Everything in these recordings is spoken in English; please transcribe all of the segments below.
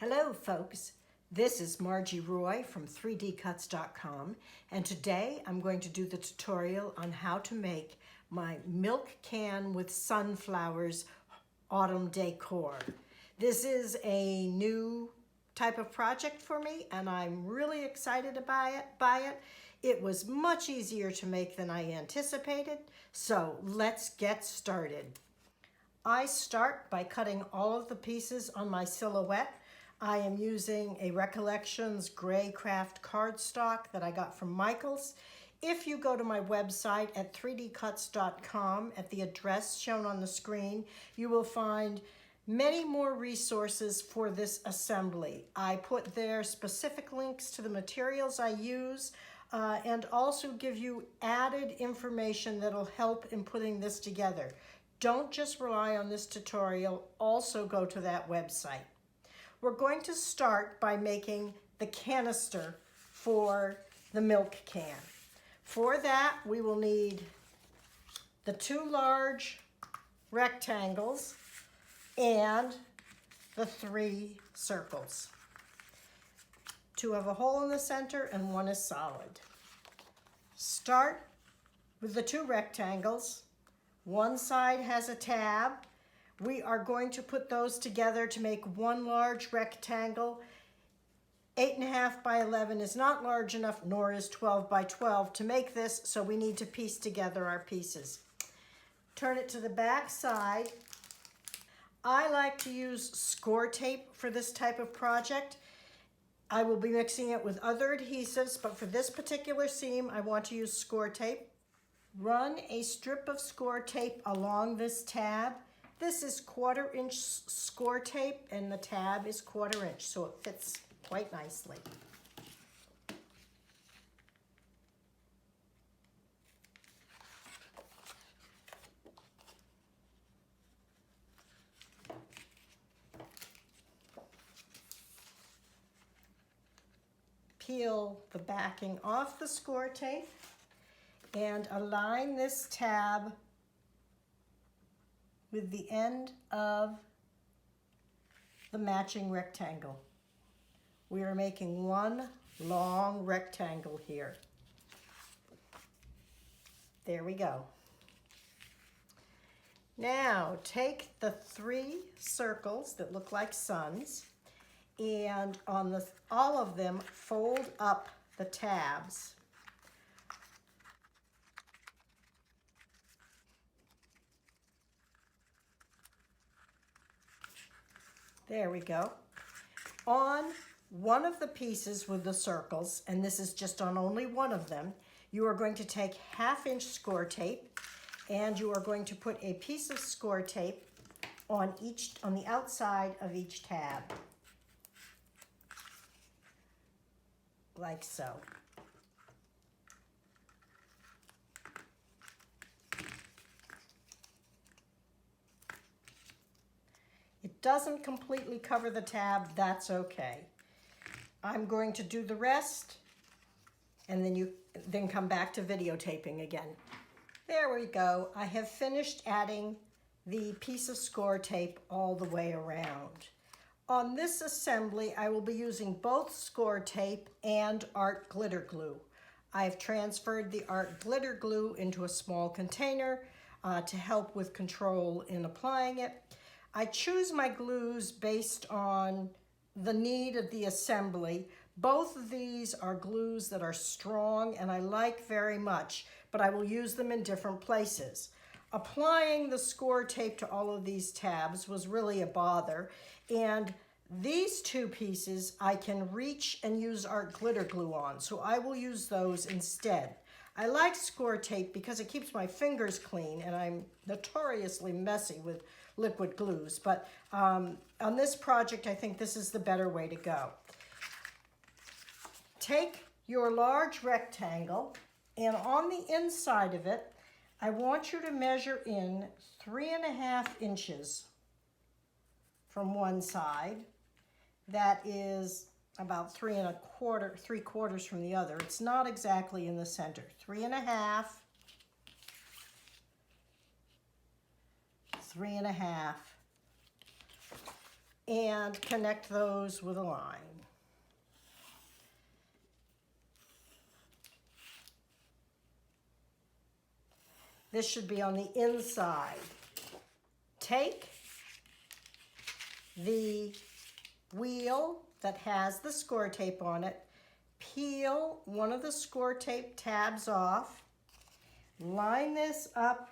Hello folks, this is Marji Roy from 3dcuts.com, and today I'm going to do the tutorial on how to make my milk can with sunflowers autumn decor. This is a new type of project for me and I'm really excited by it. It was much easier to make than I anticipated, so let's get started. I start by cutting all of the pieces on my silhouette. I am using a Recollections Gray Craft cardstock that I got from Michaels. If you go to my website at 3dcuts.com at the address shown on the screen, you will find many more resources for this assembly. I put there specific links to the materials I use and also give you added information that'll help in putting this together. Don't just rely on this tutorial, also go to that website. We're going to start by making the canister for the milk can. For that, we will need the 2 large rectangles and the 3 circles. 2 have a hole in the center and 1 is solid. Start with the 2 rectangles. One side has a tab. We are going to put those together to make 1 large rectangle. 8.5 by 11 is not large enough, nor is 12 by 12 to make this, so we need to piece together our pieces. Turn it to the back side. I like to use score tape for this type of project. I will be mixing it with other adhesives, but for this particular seam, I want to use score tape. Run a strip of score tape along this tab. This is 1/4 inch score tape and the tab is 1/4 inch, so it fits quite nicely. Peel the backing off the score tape and align this tab with the end of the matching rectangle. We are making 1 long rectangle here. There we go. Now take the 3 circles that look like suns and on all of them fold up the tabs. There we go. On one of the pieces with the circles, and this is just on only one of them, you are going to take 1/2 inch score tape and you are going to put a piece of score tape on the outside of each tab. Like so. It doesn't completely cover the tab, that's okay. I'm going to do the rest and then come back to videotaping again. There we go. I have finished adding the piece of score tape all the way around. On this assembly, I will be using both score tape and art glitter glue. I've transferred the art glitter glue into a small container to help with control in applying it. I choose my glues based on the need of the assembly. Both of these are glues that are strong and I like very much, but I will use them in different places. Applying the score tape to all of these tabs was really a bother, and these 2 pieces I can reach and use art glitter glue on, so I will use those instead. I like score tape because it keeps my fingers clean and I'm notoriously messy with liquid glues, but on this project I think this is the better way to go. Take your large rectangle and on the inside of it I want you to measure in 3.5 inches from one side. That is about 3.25 from the other. It's not exactly in the center. 3.5, 3.5. and connect those with a line. This should be on the inside. Take the wheel that has the score tape on it, peel one of the score tape tabs off, line this up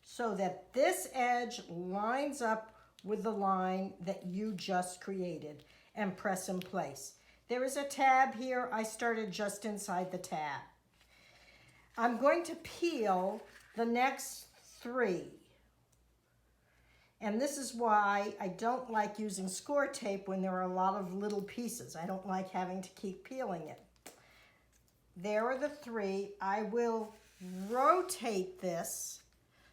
so that this edge lines up with the line that you just created, and press in place. There is a tab here. I started just inside the tab. I'm going to peel the next 3. And this is why I don't like using score tape when there are a lot of little pieces. I don't like having to keep peeling it. There are the 3. I will rotate this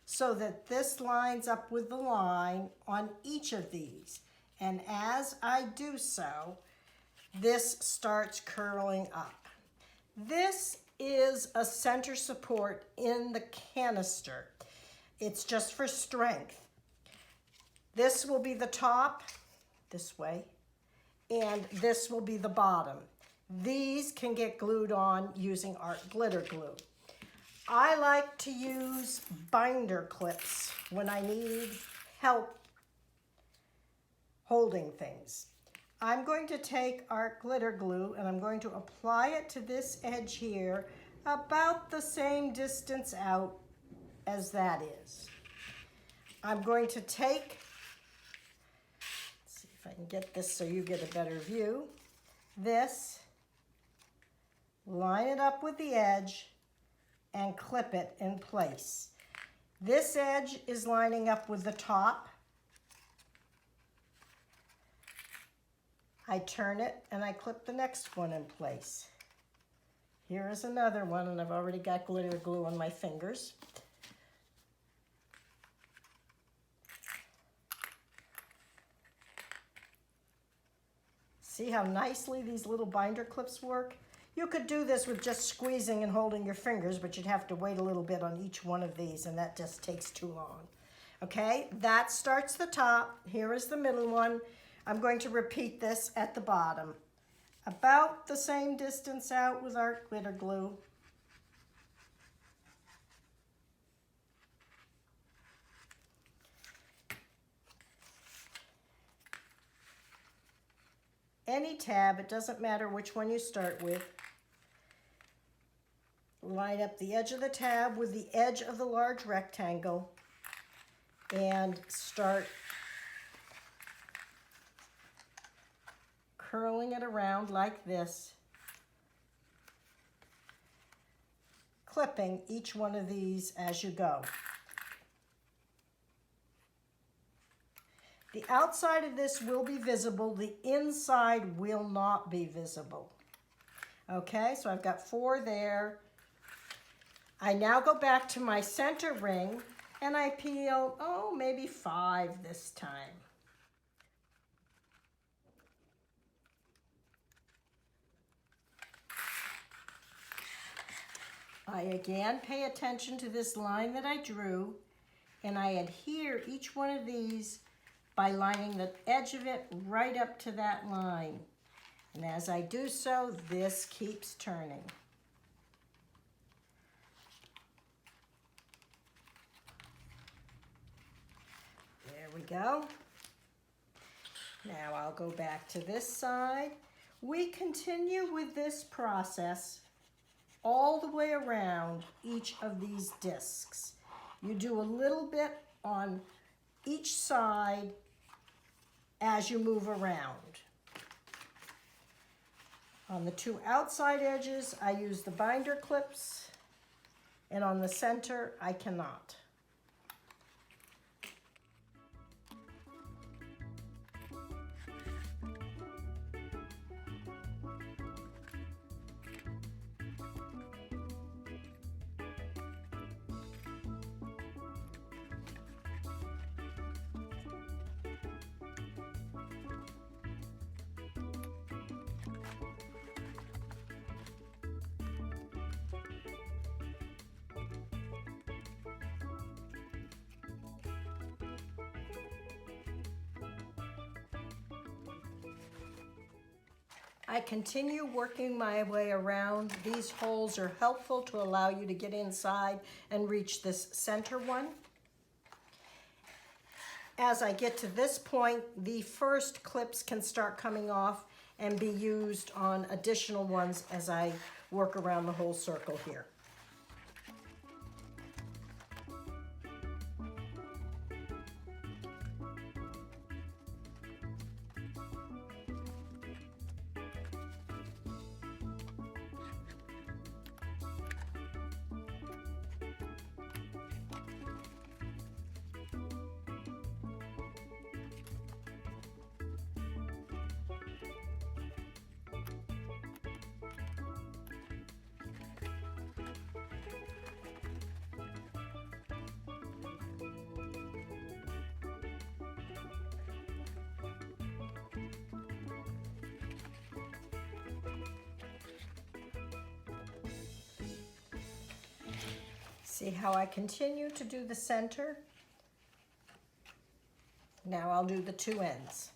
so that this lines up with the line on each of these. And as I do so, this starts curling up. This is a center support in the canister. It's just for strength. This will be the top, this way, and this will be the bottom. These can get glued on using art glitter glue. I like to use binder clips when I need help holding things. I'm going to take art glitter glue and I'm going to apply it to this edge here about the same distance out as that is. I'm going to take, let's see if I can get this so you get a better view, this, line it up with the edge and clip it in place. This edge is lining up with the top. I turn it and I clip the next one in place. Here is another one, and I've already got glitter glue on my fingers. See how nicely these little binder clips work? You could do this with just squeezing and holding your fingers, but you'd have to wait a little bit on each one of these, and that just takes too long. Okay, that starts the top. Here is the middle one. I'm going to repeat this at the bottom. About the same distance out with our glitter glue. Any tab, it doesn't matter which one you start with. Line up the edge of the tab with the edge of the large rectangle and start curling it around like this, clipping each one of these as you go. The outside of this will be visible, the inside will not be visible. Okay, so I've got 4 there. I now go back to my center ring and I peel, maybe 5 this time. I again pay attention to this line that I drew, and I adhere each one of these by lining the edge of it right up to that line. And as I do so, this keeps turning. There we go. Now I'll go back to this side. We continue with this process all the way around each of these discs. You do a little bit on each side as you move around. On the 2 outside edges, I use the binder clips, and on the center, I cannot. I continue working my way around. These holes are helpful to allow you to get inside and reach this center one. As I get to this point, the first clips can start coming off and be used on additional ones as I work around the whole circle here. See how I continue to do the center? Now I'll do the two ends.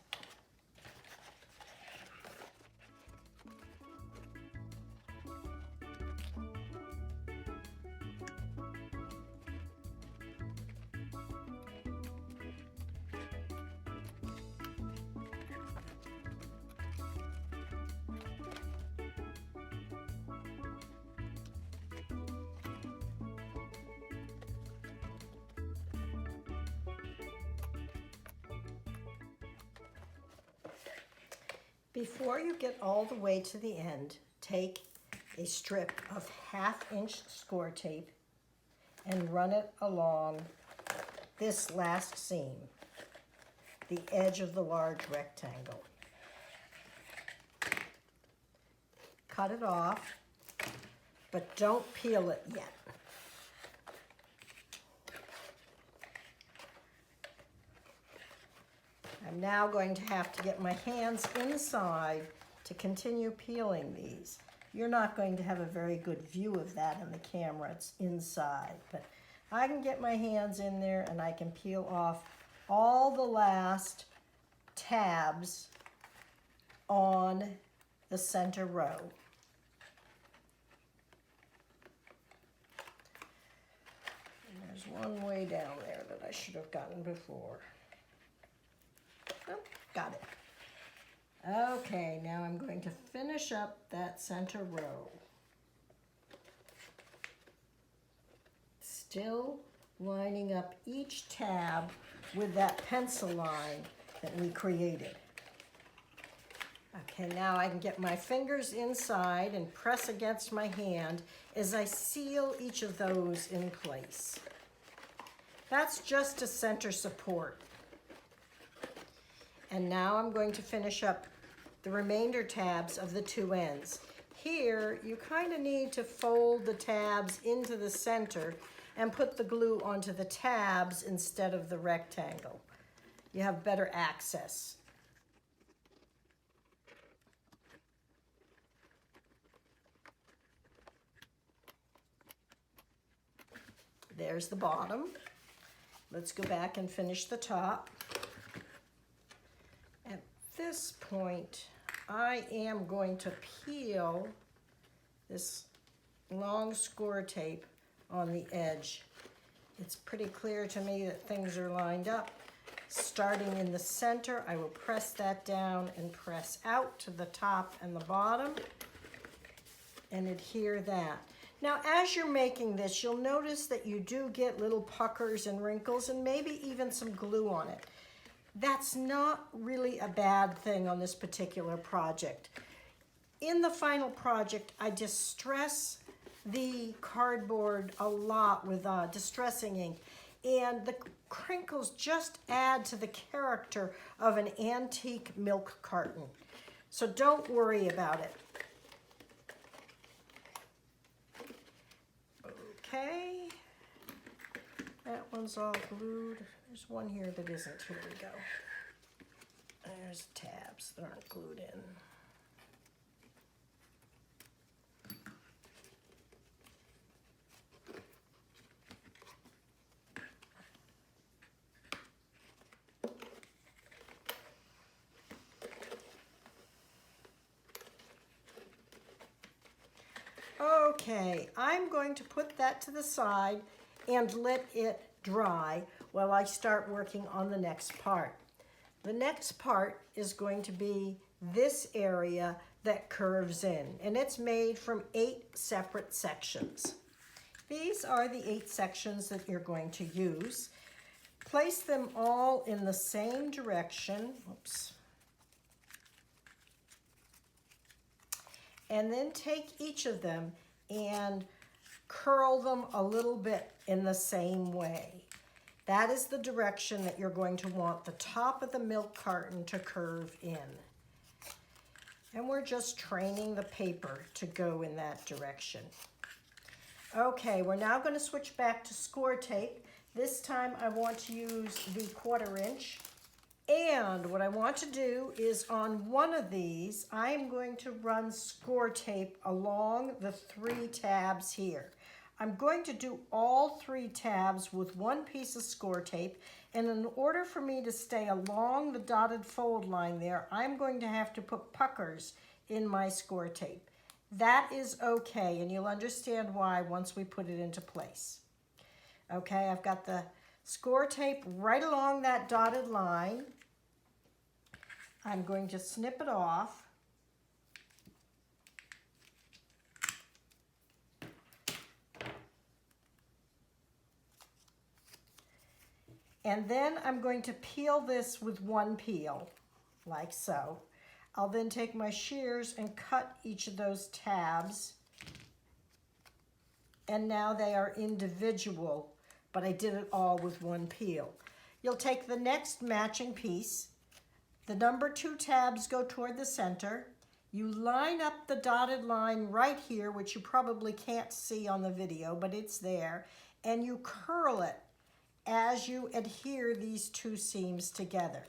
Before you get all the way to the end, take a strip of 1/2-inch score tape and run it along this last seam, the edge of the large rectangle. Cut it off, but don't peel it yet. I'm now going to have to get my hands inside to continue peeling these. You're not going to have a very good view of that in the camera. It's inside, but I can get my hands in there and I can peel off all the last tabs on the center row. And there's one way down there that I should have gotten before. Oh, got it. Okay, now I'm going to finish up that center row. Still lining up each tab with that pencil line that we created. Okay, now I can get my fingers inside and press against my hand as I seal each of those in place. That's just a center support. And now I'm going to finish up the remainder tabs of the two ends. Here, you kind of need to fold the tabs into the center and put the glue onto the tabs instead of the rectangle. You have better access. There's the bottom. Let's go back and finish the top. At this point, I am going to peel this long score tape on the edge. It's pretty clear to me that things are lined up. Starting in the center, I will press that down and press out to the top and the bottom and adhere that. Now, as you're making this, you'll notice that you do get little puckers and wrinkles and maybe even some glue on it. That's not really a bad thing on this particular project. In the final project, I distress the cardboard a lot with distressing ink, and the crinkles just add to the character of an antique milk carton. So don't worry about it. Okay, that one's all glued. There's one here that isn't. Here we go. There's tabs that aren't glued in. Okay, I'm going to put that to the side and let it dry while I start working on the next part. The next part is going to be this area that curves in, and it's made from 8 separate sections. These are the 8 sections that you're going to use. Place them all in the same direction. Oops. And then take each of them and curl them a little bit in the same way. That is the direction that you're going to want the top of the milk carton to curve in. And we're just training the paper to go in that direction. Okay, we're now going to switch back to score tape. This time I want to use the 1/4 inch. And what I want to do is on one of these, I'm going to run score tape along the 3 tabs here. I'm going to do all 3 tabs with 1 piece of score tape, and in order for me to stay along the dotted fold line there, I'm going to have to put puckers in my score tape. That is okay, and you'll understand why once we put it into place. Okay, I've got the score tape right along that dotted line. I'm going to snip it off. And then I'm going to peel this with 1 peel, like so. I'll then take my shears and cut each of those tabs. And now they are individual, but I did it all with 1 peel. You'll take the next matching piece. The number 2 tabs go toward the center. You line up the dotted line right here, which you probably can't see on the video, but it's there, and you curl it as you adhere these 2 seams together.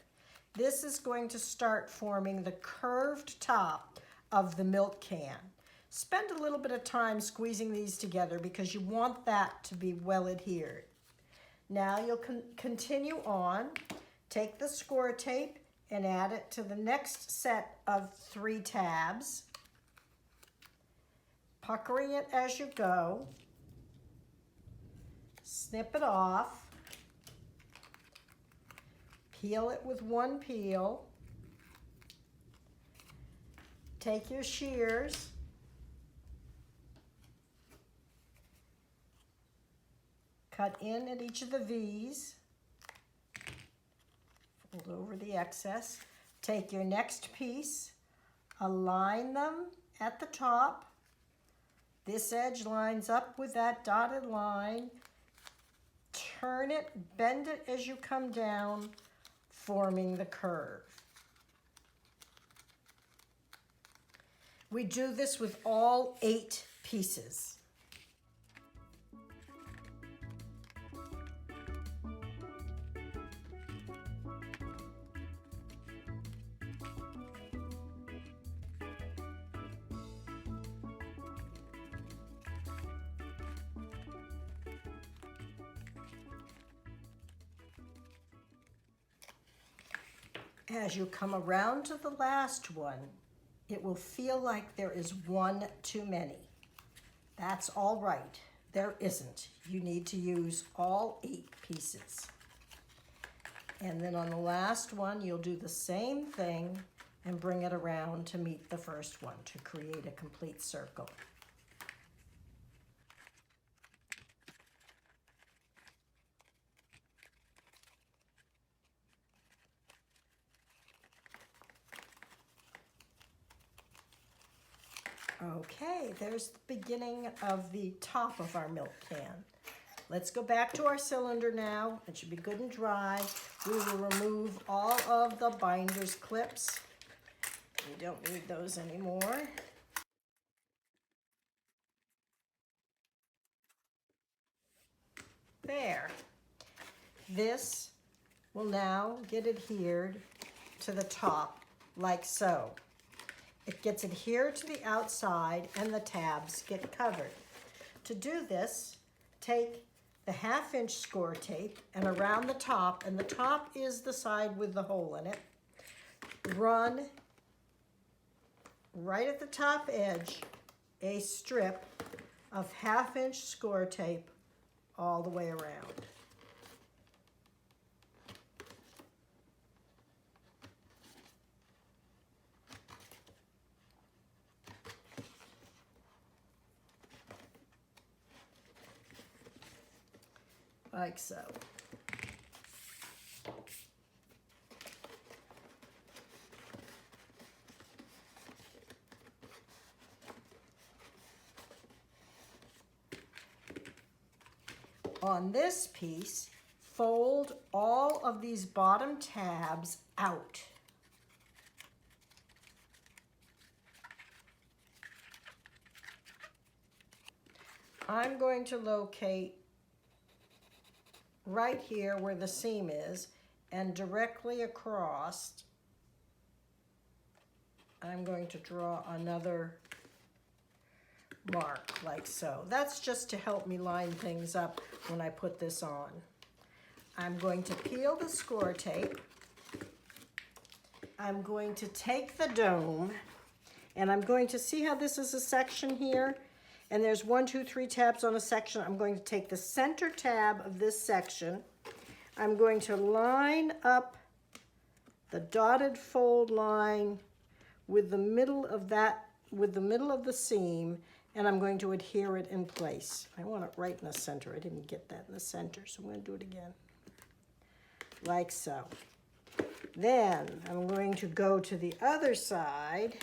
This is going to start forming the curved top of the milk can. Spend a little bit of time squeezing these together because you want that to be well adhered. Now you'll continue on. Take the score tape and add it to the next set of 3 tabs, puckering it as you go. Snip it off. Peel it with 1 peel. Take your shears. Cut in at each of the V's. Fold over the excess. Take your next piece. Align them at the top. This edge lines up with that dotted line. Turn it, bend it as you come down, forming the curve. We do this with all 8 pieces. As you come around to the last one, it will feel like there is 1 too many. That's all right. There isn't. You need to use all 8 pieces. And then on the last one, you'll do the same thing and bring it around to meet the first one to create a complete circle. Okay, there's the beginning of the top of our milk can. Let's go back to our cylinder now. It should be good and dry. We will remove all of the binder's clips. We don't need those anymore. There. This will now get adhered to the top like so. It gets adhered to the outside and the tabs get covered. To do this, take the 1/2 inch score tape and around the top, and the top is the side with the hole in it, run right at the top edge a strip of 1/2-inch score tape all the way around. Like so. On this piece, fold all of these bottom tabs out. I'm going to locate right here where the seam is, and directly across, I'm going to draw another mark like so. That's just to help me line things up when I put this on. I'm going to peel the score tape. I'm going to take the dome, and I'm going to see how this is a section here, and there's 1, 2, 3 tabs on a section. I'm going to take the center tab of this section. I'm going to line up the dotted fold line with the middle of that, with the middle of the seam, and I'm going to adhere it in place. I want it right in the center. I didn't get that in the center, so I'm going to do it again. Like so. Then I'm going to go to the other side.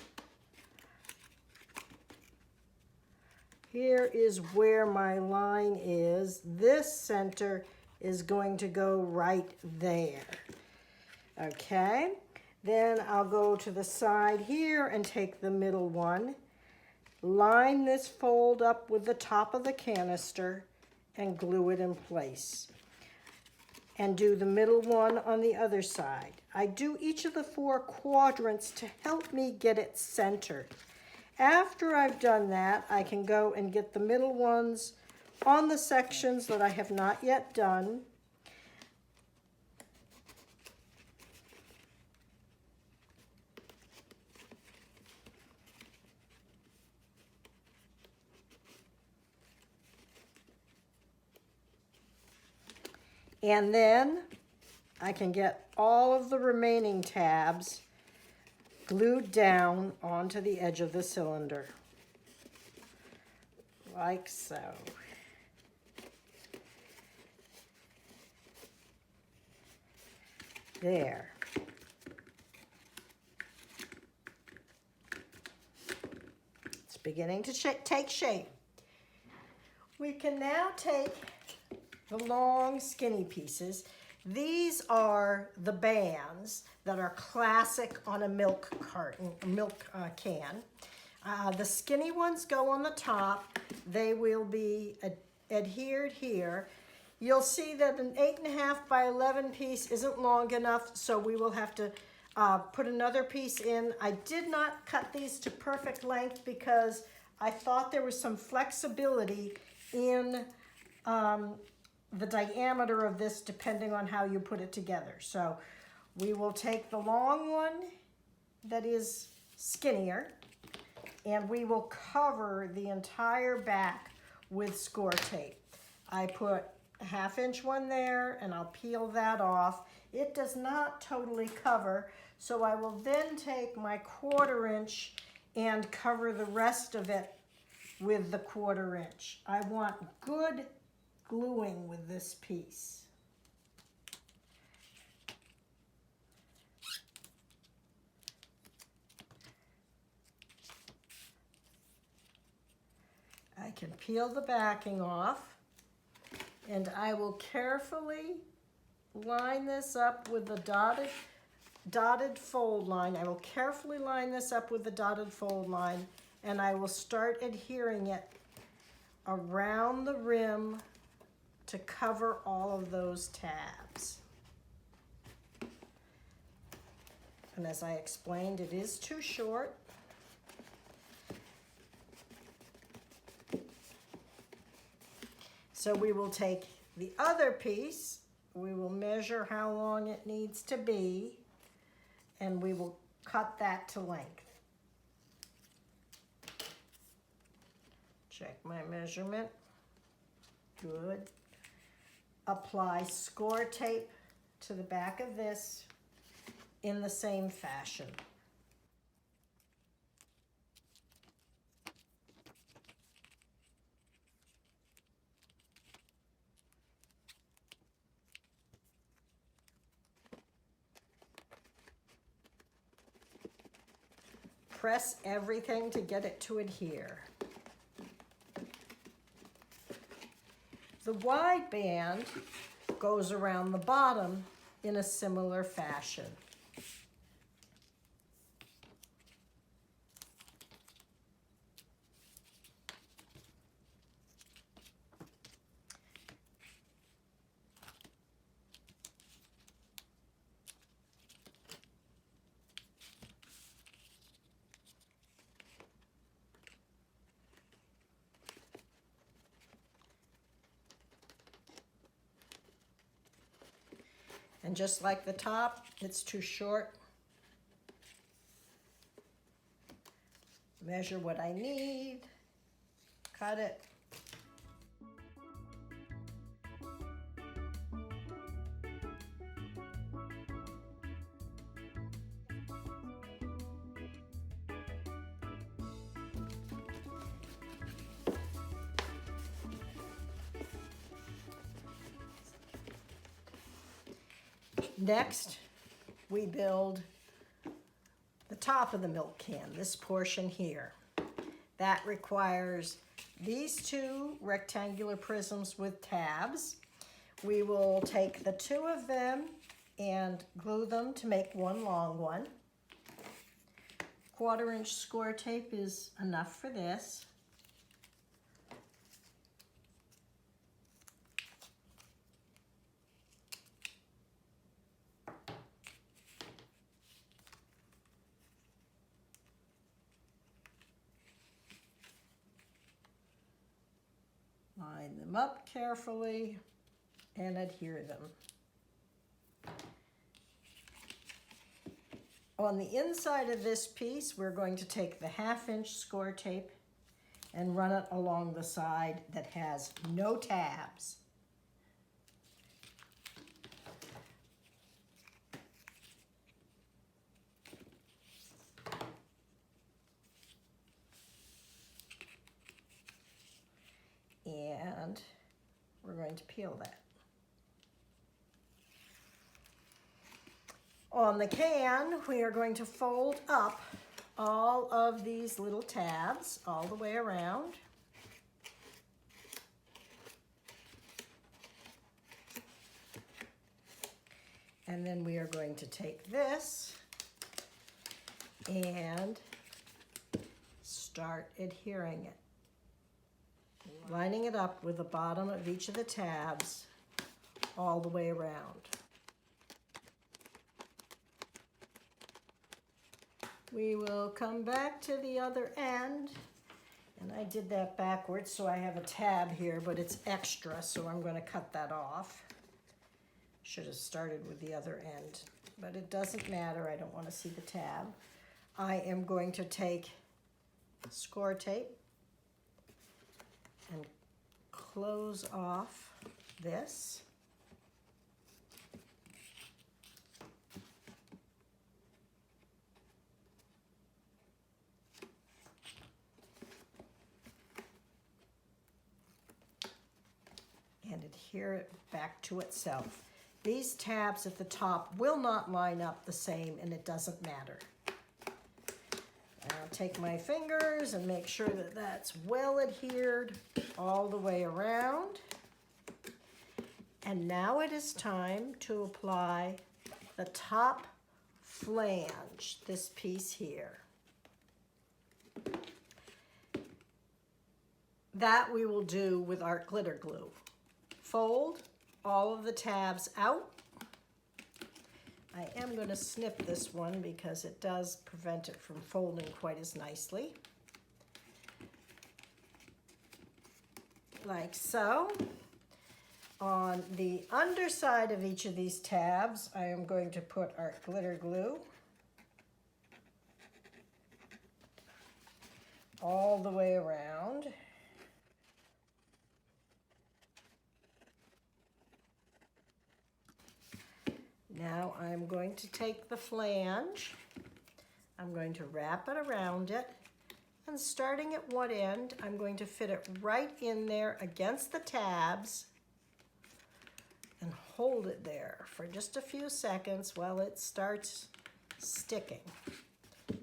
Here is where my line is. This center is going to go right there. Okay, then I'll go to the side here and take the middle one, line this fold up with the top of the canister and glue it in place. And do the middle one on the other side. I do each of the 4 quadrants to help me get it centered. After I've done that, I can go and get the middle ones on the sections that I have not yet done. And then I can get all of the remaining tabs glued down onto the edge of the cylinder, like so. There. It's beginning to take shape. We can now take the long skinny pieces. These are the bands that are classic on a milk carton, a milk can. The skinny ones go on the top. They will be adhered here. You'll see that an 8.5 by 11 piece isn't long enough, so we will have to put another piece in. I did not cut these to perfect length because I thought there was some flexibility in the diameter of this depending on how you put it together. So we will take the long one that is skinnier, and we will cover the entire back with score tape. I put a 1/2-inch one there, and I'll peel that off. It does not totally cover, so I will then take my 1/4 inch and cover the rest of it with the 1/4 inch. I want good gluing with this piece. I can peel the backing off, and I will carefully line this up with the dotted fold line. I will carefully line this up with the dotted fold line, and I will start adhering it around the rim to cover all of those tabs. And as I explained, it is too short. So we will take the other piece, we will measure how long it needs to be, and we will cut that to length. Check my measurement. Good. Apply score tape to the back of this in the same fashion. Press everything to get it to adhere. The wide band goes around the bottom in a similar fashion. And just like the top, it's too short. Measure what I need, cut it. Next, we build the top of the milk can, this portion here. That requires these two rectangular prisms with tabs. We will take the two of them and glue them to make one long one. 1/4-inch score tape is enough for this. Line them up carefully and adhere them. On the inside of this piece, we're going to take the 1/2-inch score tape and run it along the side that has no tabs. And we're going to peel that. On the can, we are going to fold up all of these little tabs all the way around. And then we are going to take this and start adhering it. Lining it up with the bottom of each of the tabs all the way around. We will come back to the other end, and I did that backwards, so I have a tab here, but it's extra, so I'm going to cut that off. Should have started with the other end, but it doesn't matter. I don't want to see the tab. I am going to take score tape and close off this. And adhere it back to itself. These tabs at the top will not line up the same, and it doesn't matter. I'll take my fingers and make sure that that's well adhered all the way around. And now it is time to apply the top flange, this piece here. That we will do with our glitter glue. Fold all of the tabs out. I am going to snip this one because it does prevent it from folding quite as nicely. Like so. On the underside of each of these tabs, I am going to put our glitter glue all the way around. Now I'm going to take the flange, I'm going to wrap it around it, and starting at one end, I'm going to fit it right in there against the tabs and hold it there for just a few seconds while it starts sticking.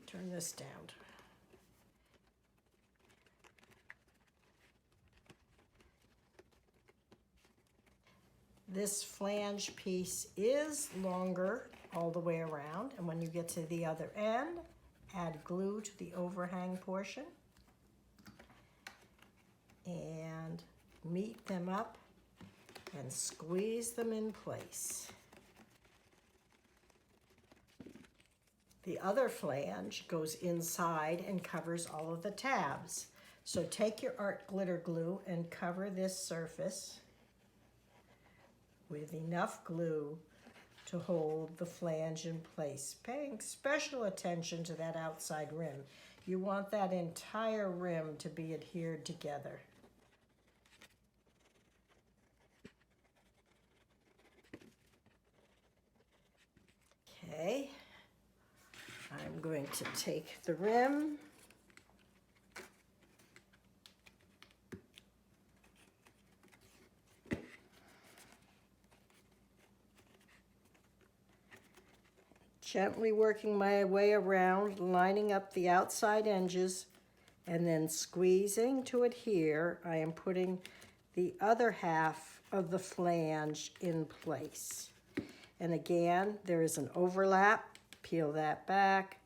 Turn this down. This flange piece is longer all the way around, and when you get to the other end, add glue to the overhang portion and meet them up and squeeze them in place. The other flange goes inside and covers all of the tabs. So take your art glitter glue and cover this surface with enough glue to hold the flange in place, paying special attention to that outside rim. You want that entire rim to be adhered together. Okay, I'm going to take the rim gently working my way around, lining up the outside edges, and then squeezing to adhere. I am putting the other half of the flange in place. And again, there is an overlap. Peel that back.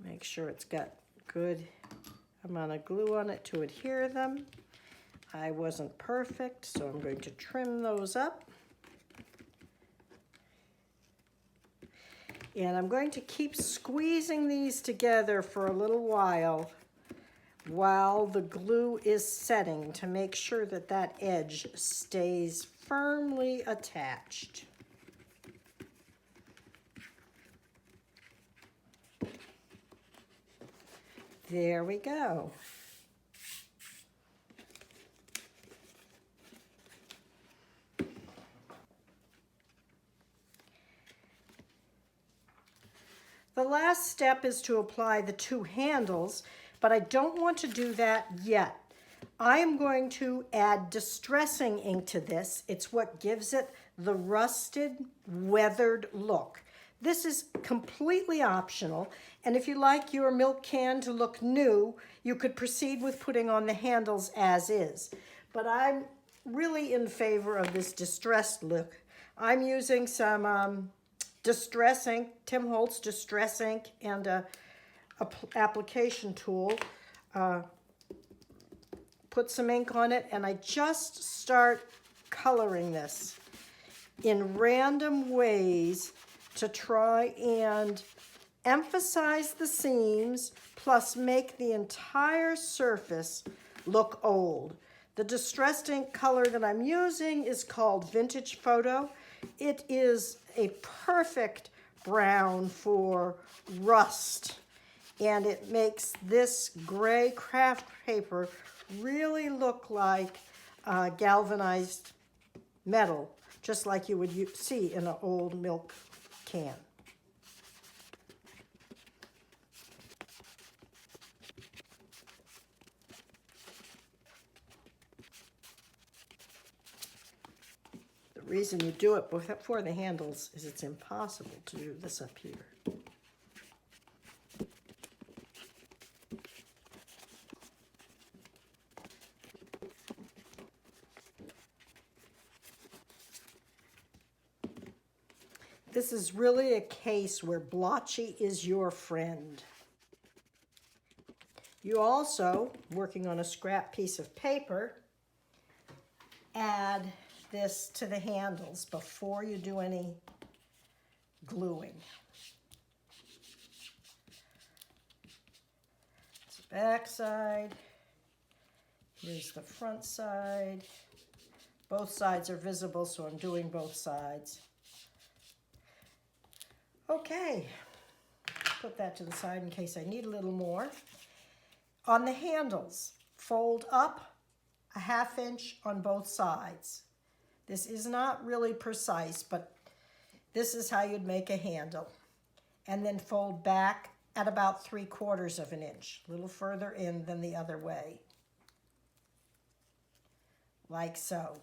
Make sure it's got good amount of glue on it to adhere them. I wasn't perfect, so I'm going to trim those up. And I'm going to keep squeezing these together for a little while the glue is setting to make sure that that edge stays firmly attached. There we go. The last step is to apply the two handles, but I don't want to do that yet. I am going to add distressing ink to this. It's what gives it the rusted, weathered look. This is completely optional, and if you like your milk can to look new, you could proceed with putting on the handles as is. But I'm really in favor of this distressed look. I'm using some Distress ink, Tim Holtz Distress ink, and a application tool. Put some ink on it, and I just start coloring this in random ways to try and emphasize the seams, plus make the entire surface look old. The distressed ink color that I'm using is called Vintage Photo. It is a perfect brown for rust, and it makes this gray craft paper really look like galvanized metal, just like you would see in an old milk can. The reason you do it before the handles is it's impossible to do this up here. This is really a case where blotchy is your friend. You also, working on a scrap piece of paper, add this to the handles before you do any gluing. It's the back side. Here's the front side. Both sides are visible, so I'm doing both sides. Okay, put that to the side in case I need a little more. On the handles, fold up a 1/2 inch on both sides. This is not really precise, but This is how you'd make a handle. And then fold back at about 3/4 of an inch, a little further in than the other way. Like so.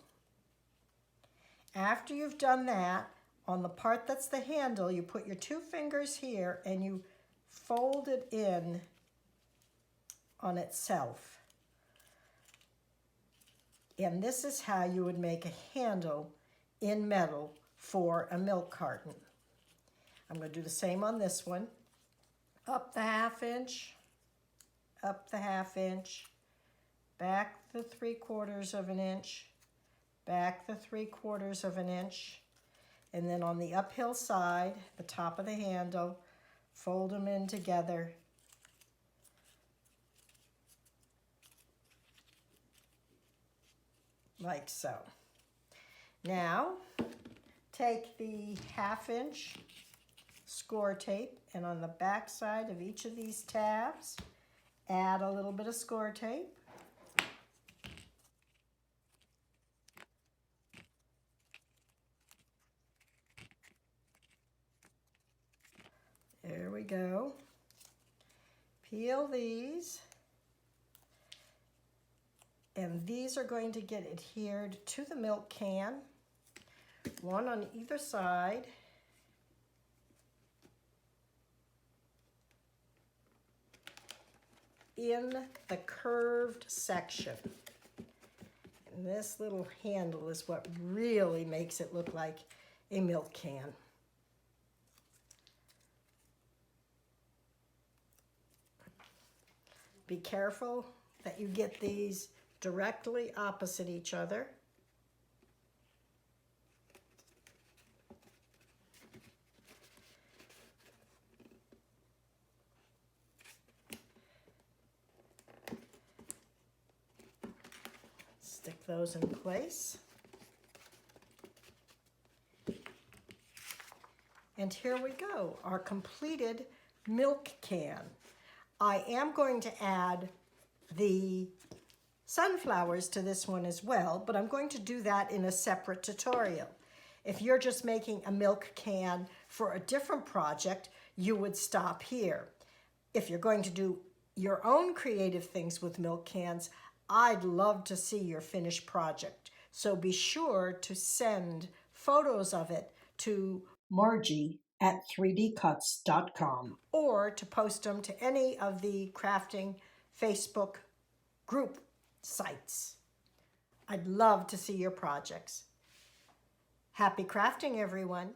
After you've done that, on the part that's the handle, you put your 2 fingers here and you fold it in on itself. And this is how you would make a handle in metal for a milk carton. I'm going to do the same on this one. Up the 1/2 inch, up the 1/2 inch, back the 3/4 of an inch, back the 3/4 of an inch, and then on the uphill side, the top of the handle, fold them in together. Like so. Now, take the 1/2 inch score tape, and on the back side of each of these tabs, add a little bit of score tape. There we go. Peel these. And these are going to get adhered to the milk can, one on either side. In the curved section. And this little handle is what really makes it look like a milk can. Be careful that you get these directly opposite each other. Stick those in place. And here we go, our completed milk can. I am going to add the sunflowers to this one as well, but I'm going to do that in a separate tutorial. If you're just making a milk can for a different project, you would stop here. If you're going to do your own creative things with milk cans, I'd love to see your finished project. So be sure to send photos of it to Marji at 3dcuts.com or to post them to any of the crafting Facebook group sites. I'd love to see your projects. Happy crafting, everyone.